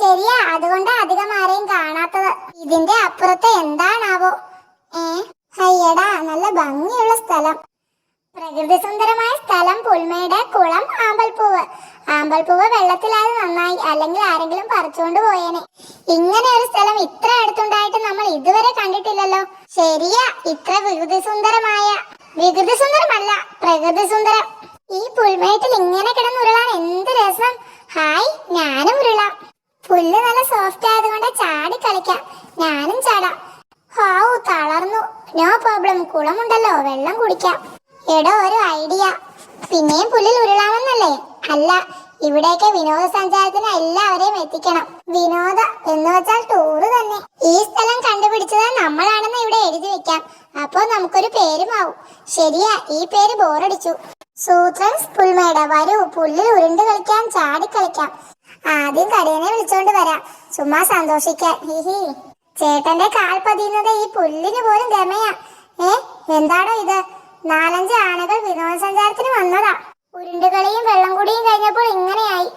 ശരിയാ, അതുകൊണ്ട് അധികം ആരെയും കാണാത്തത്. ഇതിന്റെ അപ്പുറത്ത് എന്താണാവോ? ഏ അയ്യടാ, നല്ല ഭംഗിയുള്ള സ്ഥലം. പ്രകൃതി സുന്ദരമായ സ്ഥലം, പുൽമേട്, കുളം, ആമ്പൽപ്പൂവ്. ആമ്പൽപ്പൂവ് വെള്ളത്തിലായത് നന്നായി, അല്ലെങ്കിൽ ആരെങ്കിലും പറിച്ചുകൊണ്ട് പോയേനെ. ഇങ്ങനെ ഒരു സ്ഥലം ഇത്ര അടുത്തുണ്ടായിട്ട് നമ്മൾ ഇതുവരെ കണ്ടിട്ടില്ലല്ലോ. ശരിയാ, ഇത്ര വികൃതി സുന്ദരമല്ല, പ്രകൃതി സുന്ദരം. ഈ പുൽമേട്ടിൽ ഇങ്ങനെ കിടന്നുരുളാൻ എന്ത് രസം. ഹായ്, ഞാനും ഉരുളാം. പുല്ല് നല്ല സോഫ്റ്റ് ആയതുകൊണ്ട് ചാടി കളിക്കാം. ഞാനും ചാടാം. ഹാവു, തളർന്നു. നോ പ്രോബ്ലം, കുളമുണ്ടല്ലോ, വെള്ളം കുടിക്കാം. എടോ, ഒരു ഐഡിയ. പിന്നെയും പുല്ലിൽ ഉരുളാമെന്നല്ലേ? അല്ല, ഇവിടേക്ക് വിനോദസഞ്ചാരത്തിന് എല്ലാവരെയും എത്തിക്കണം. വിനോദ എന്ന് വെച്ചാൽ ടൂറ് തന്നെ. ഈ സ്ഥലം കണ്ടുപിടിച്ചത് നമ്മളാണെന്ന് ഇവിടെ എഴുതി വെക്കാം. അപ്പോ നമുക്കൊരു പേരുമാവും. ശരിയാ, ഈ പേര് ബോറടിച്ചു. സൂത്രൻസ് പുൽമേട്. വരൂ, പുല്ലിൽ ഉരുണ്ട് കളിക്കാം, ചാടി കളിക്കാം. ആദ്യം കടിയനെ വിളിച്ചോണ്ട് വരാം, ചുമ്മാ സന്തോഷിക്കാൻ. ഹിഹി. ചേട്ടന്റെ കാൽ പതിയുന്നത് ഈ പുല്ലിന് പോലും ഗമയാ. എന്താണോ ഇത്? 4-5 ആനകൾ വിനോദസഞ്ചാരത്തിന് വന്നതാ. ഉരുണ്ടുകളിയും വെള്ളം കുടിയും കഴിഞ്ഞപ്പോൾ ഇങ്ങനെയായി.